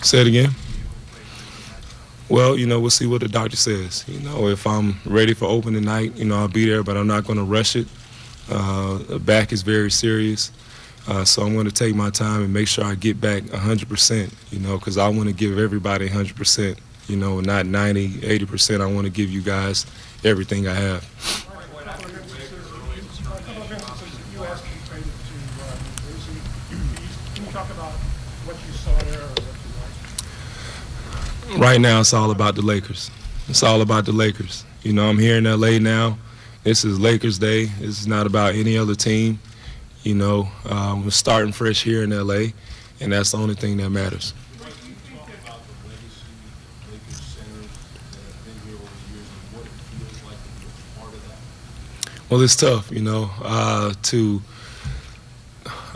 Say it again. Well, we'll see what the doctor says. If I'm ready for opening night, I'll be there, but I'm not going to rush it. The back is very serious. So I'm going to take my time and make sure I get back 100%, because I want to give everybody 100%, not 90, 80%. I want to give you guys everything I have. Right now, it's all about the Lakers. It's all about the Lakers. I'm here in L.A. now. This is Lakers Day. This is not about any other team. We're starting fresh here in L.A., and that's the only thing that matters. Well, it's tough,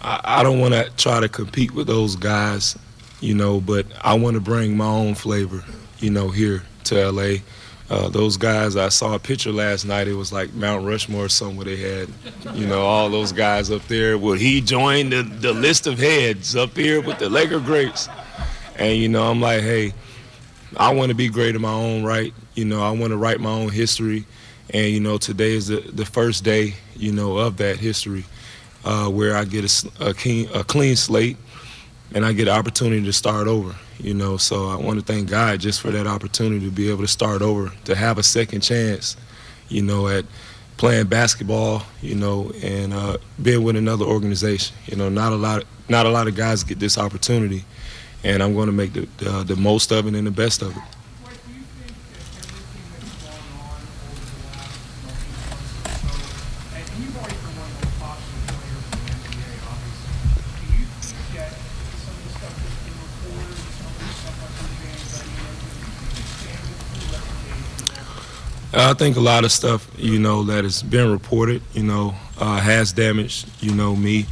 I don't want to try to compete with those guys, but I want to bring my own flavor, here to L.A. Those guys, I saw a picture last night. It was like Mount Rushmore or something where they had, all those guys up there. Well, he joined the list of heads up here with the Laker greats. And, I'm like, hey, I want to be great in my own right. I want to write my own history. And, today is the first day, of that history where I get a clean slate and I get an opportunity to start over. So I want to thank God just for that opportunity to be able to start over, to have a second chance, at playing basketball, and being with another organization. Not a lot of guys get this opportunity, and I'm going to make the most of it and the best of it. Dwight, do you think that everything that's gone on over the last 18 months or so, and you've already been one of the most popular players in the NBA, obviously, do you think that some of the stuff that's been reported, some of the stuff like the James, do you think stand with the reputation? I think a lot of stuff, that has been reported, has damaged, me.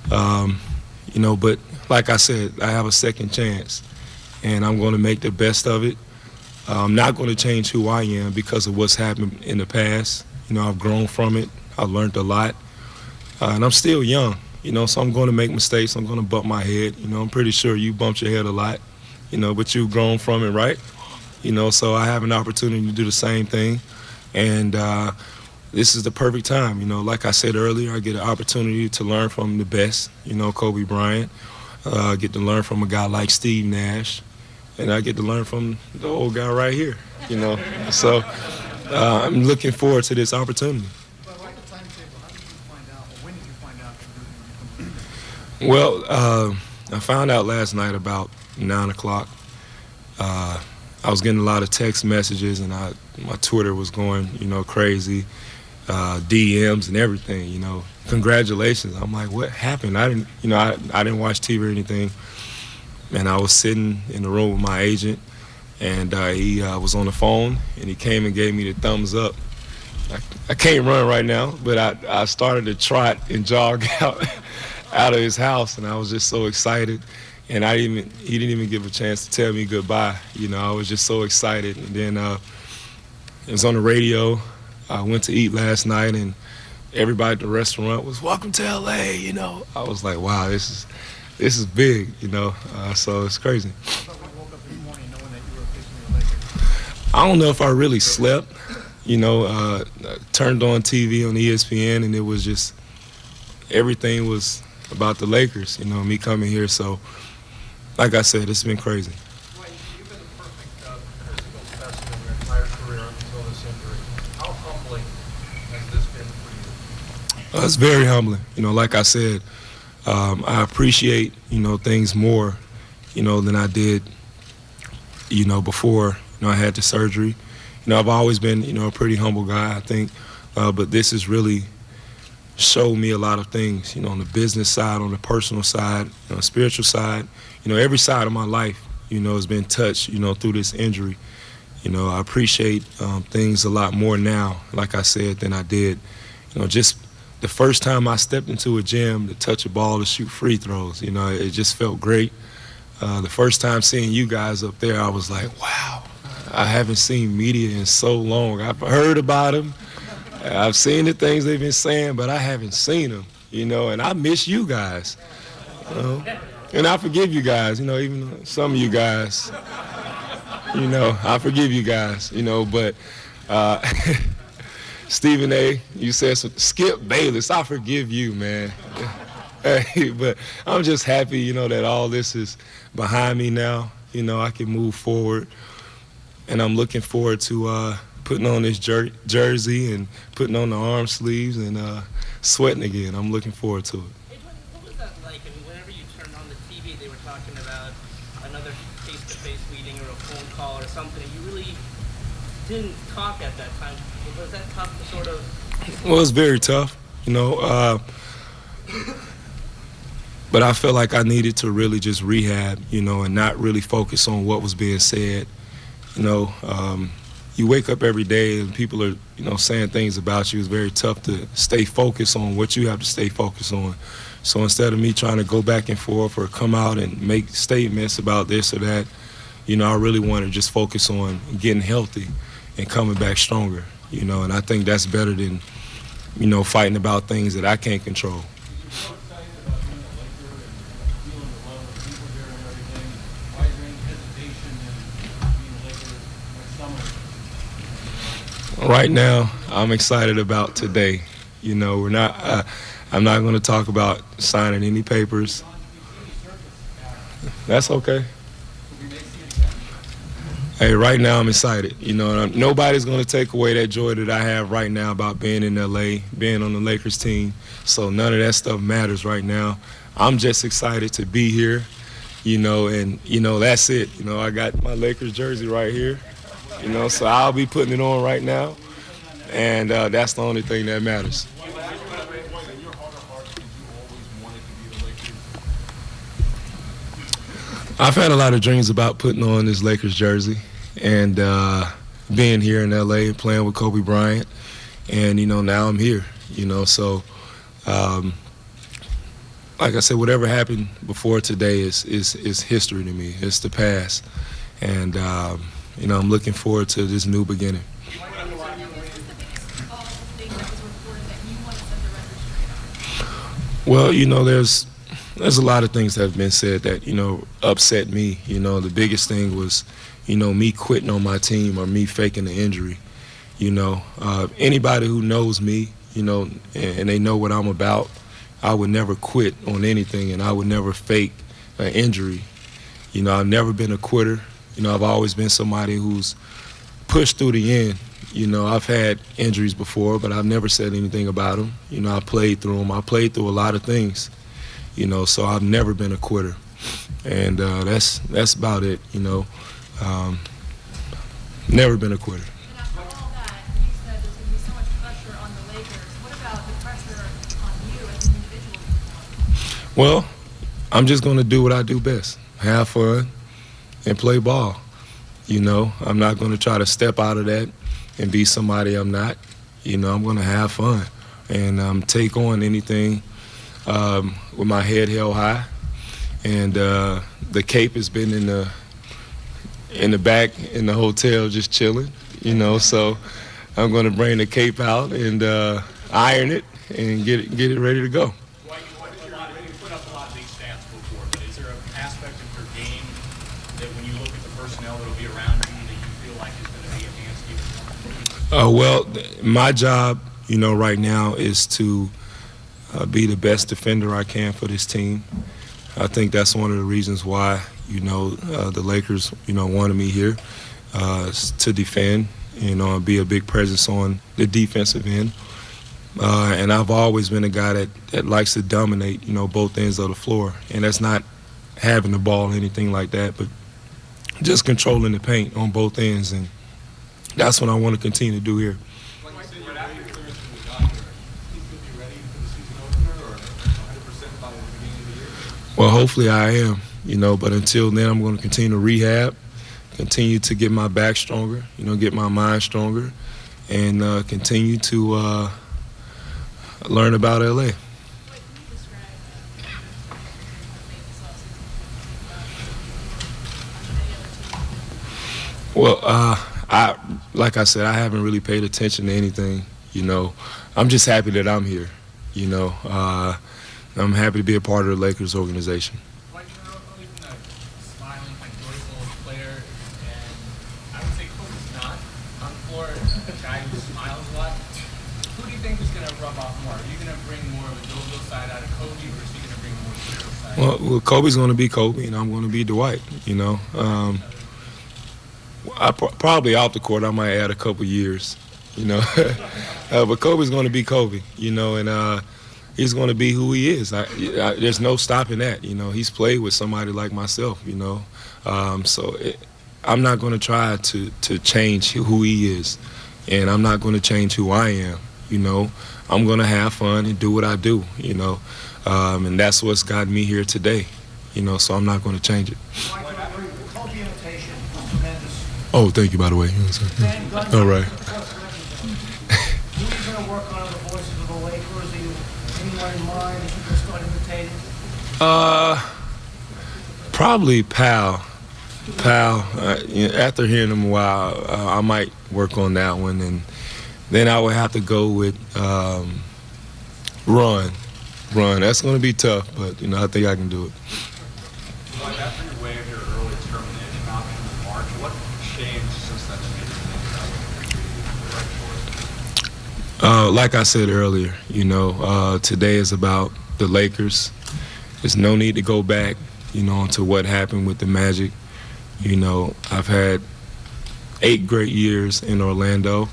But like I said, I have a second chance, and I'm going to make the best of it. I'm not going to change who I am because of what's happened in the past. I've grown from it. I've learned a lot, and I'm still young, so I'm going to make mistakes. I'm going to bump my head. I'm pretty sure you bumped your head a lot, but you've grown from it, right? So I have an opportunity to do the same thing, and this is the perfect time. Like I said earlier, I get an opportunity to learn from the best, Kobe Bryant. I get to learn from a guy like Steve Nash, and I get to learn from the old guy right here, So I'm looking forward to this opportunity. But like the timetable, how did you find out, or when did you find out that you were going to become? Well, I found out last night about 9 o'clock. I was getting a lot of text messages, and my Twitter was going, crazy, DMs and everything, Congratulations. I'm like, what happened? I didn't watch TV or anything, and I was sitting in the room with my agent, and he was on the phone, and he came and gave me the thumbs up. I can't run right now, but I started to trot and jog out of his house, and I was just so excited. And he didn't even give a chance to tell me goodbye. I was just so excited. And then it was on the radio. I went to eat last night, and everybody at the restaurant was, "Welcome to L.A." I was like, wow, this is big. So it's crazy. So when you woke up this morning knowing that you were officially a Laker? I don't know if I really slept. Turned on TV on ESPN, and it was just everything was about the Lakers. Me coming here. So, like I said, it's been crazy. Dwight, you've been the perfect physical specimen your entire career until this injury. How humbling has this been for you? It's very humbling. Like I said, I appreciate, things more, than I did, before, I had the surgery. I've always been, a pretty humble guy, I think, but this has really showed me a lot of things, on the business side, on the personal side, spiritual side. Every side of my life, has been touched, through this injury. I appreciate things a lot more now, like I said, than I did. Just the first time I stepped into a gym to touch a ball to shoot free throws, it just felt great. The first time seeing you guys up there, I was like, wow, I haven't seen media in so long. I've heard about them. I've seen the things they've been saying, but I haven't seen them, and I miss you guys. And I forgive you guys, even some of you guys, I forgive you guys, but Stephen A., you said Skip Bayless, I forgive you, man. Hey, but I'm just happy, that all this is behind me now. I can move forward, and I'm looking forward to putting on this jersey and putting on the arm sleeves and sweating again. I'm looking forward to it. Hey, what was that like? I mean, whenever you turned on the TV, they were talking about another face-to-face meeting or a phone call or something. You really didn't talk at that time. Was that tough to sort of? Well, it's very tough, but I felt like I needed to really just rehab, and not really focus on what was being said. You wake up every day and people are, saying things about you. It's very tough to stay focused on what you have to stay focused on. So instead of me trying to go back and forth or come out and make statements about this or that, I really want to just focus on getting healthy and coming back stronger, and I think that's better than, fighting about things that I can't control. Right now, I'm excited about today. We're not. I'm not going to talk about signing any papers. That's okay. Hey, right now I'm excited. Nobody's going to take away that joy that I have right now about being in LA, being on the Lakers team. So none of that stuff matters right now. I'm just excited to be here. And that's it. I got my Lakers jersey right here. So I'll be putting it on right now, and that's the only thing that matters. I've had a lot of dreams about putting on this Lakers jersey and being here in LA and playing with Kobe Bryant, and now I'm here. So like I said, whatever happened before today is history to me. It's the past, and I'm looking forward to this new beginning. Well, there's a lot of things that have been said that, upset me. The biggest thing was, me quitting on my team or me faking the injury. Anybody who knows me, and they know what I'm about, I would never quit on anything, and I would never fake an injury. I've never been a quitter. I've always been somebody who's pushed through the end. I've had injuries before, but I've never said anything about them. I played through them. I played through a lot of things, so I've never been a quitter. And that's about it, never been a quitter. And after all that, you said there's going to be so much pressure on the Lakers. What about the pressure on you as an individual? Well, I'm just going to do what I do best, have fun, and play ball. I'm not going to try to step out of that and be somebody I'm not. I'm going to have fun and take on anything with my head held high. And the cape has been in the back in the hotel just chilling, so I'm going to bring the cape out and iron it and get it ready to go. Dwight, you put up a lot of big stats before, but is there an aspect of your game that when you look at the personnel that will be around you that you feel like is going to be enhanced even more? Well, my job, right now is to be the best defender I can for this team. I think that's one of the reasons why, the Lakers, wanted me here to defend, and be a big presence on the defensive end. And I've always been a guy that likes to dominate, both ends of the floor. And that's not having the ball or anything like that, but just controlling the paint on both ends. And that's what I want to continue to do here. Like you said, right after your clearance from the doctor, do you think you'll be ready for the season opener or 100% by the beginning of the year? Well, hopefully I am, but until then I'm going to continue to rehab, continue to get my back stronger, get my mind stronger, and continue to learn about LA. What can you describe Well, like I said, I haven't really paid attention to anything. I'm just happy that I'm here. I'm happy to be a part of the Lakers organization. Like, earlier, and I would say Kobe's not on the floor, a guy who smiles a lot. Who do you think is going to rub off more? Are you going to bring more of a jovial side out of Kobe, or is he going to bring more serious side? Well, Kobe's going to be Kobe, and I'm going to be Dwight. You know, probably off the court, I might add a couple years. You know, but Kobe's going to be Kobe. You know, and he's going to be who he is. There's no stopping that. You know, he's played with somebody like myself. You know, I'm not going to try to change who he is, and I'm not going to change who I am. You know, I'm going to have fun and do what I do. You know, and that's what's gotten me here today. You know, so I'm not going to change it. Kobe imitation was tremendous. Oh, thank you, by the way. All right. Who are you going to work on the voices of the Lakers? Are you anyone in mind that you can start imitating? Probably Pal. After hearing him a while, I might work on that one, and then I would have to go with Run. That's going to be tough, but you know I think I can do it. Like after you waived your early termination option in March, what changed since then to make you think that would be the right choice? Like I said earlier, you know, today is about the Lakers. There's no need to go back, you know, to what happened with the Magic. You know, I've had 8 great years in Orlando,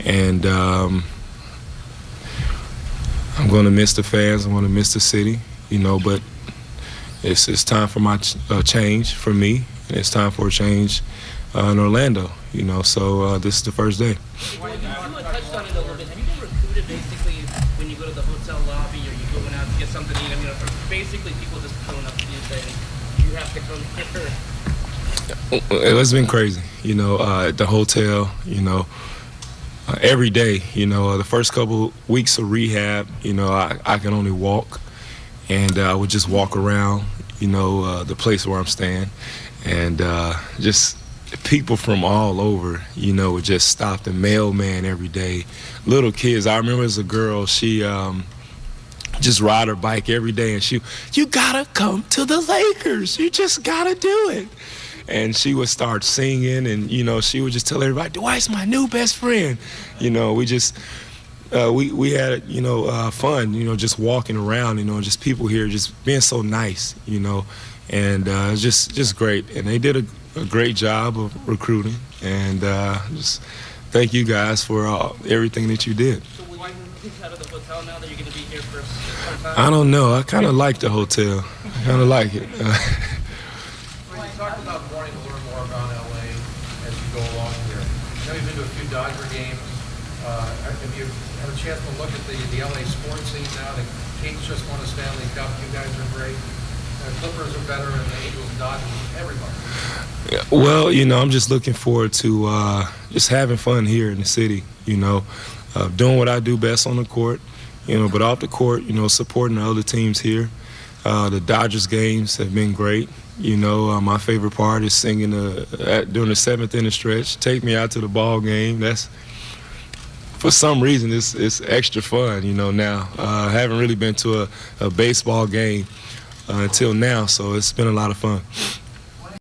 and I'm going to miss the fans. I'm going to miss the city, you know, but it's time for my change for me, and it's time for a change in Orlando, you know, so this is the first day. You had touched on it a little bit. Have you been recruited basically when you go to the hotel lobby or you're going out to get something to eat? I mean, basically people just showing up to you saying, you have to come here. It's been crazy, you know, at the hotel, you know, every day, you know, the first couple weeks of rehab, you know, I can only walk, and I would just walk around, you know, the place where I'm staying, and just people from all over, you know, would just stop the mailman every day. Little kids, I remember as a girl, she just ride her bike every day, and you gotta come to the Lakers, you just gotta do it. And she would start singing, and you know, she would just tell everybody, Dwight's my new best friend. You know, we just we had, you know, fun, you know, just walking around, you know, just people here just being so nice, you know, and just great. And they did a great job of recruiting, and just thank you guys for everything that you did. So will you move out of the hotel now that you're going to be here for some time? I don't know. I kind of like the hotel. I kind of like it. Well, you talked about wanting to learn more about LA as you go along here. I know you've been to a few Dodger games. Have you had a chance to look at the LA sports scene now? The Kings just won a Stanley Cup. You guys are great. The Clippers are better, and the Angels and Dodgers, everybody. Yeah, well, you know, I'm just looking forward to just having fun here in the city, you know, doing what I do best on the court, you know, but off the court, you know, supporting the other teams here. The Dodgers games have been great. You know, my favorite part is singing during the 7th inning stretch. Take me out to the ball game. That's, for some reason, it's extra fun, you know, now. I haven't really been to a baseball game until now, so it's been a lot of fun.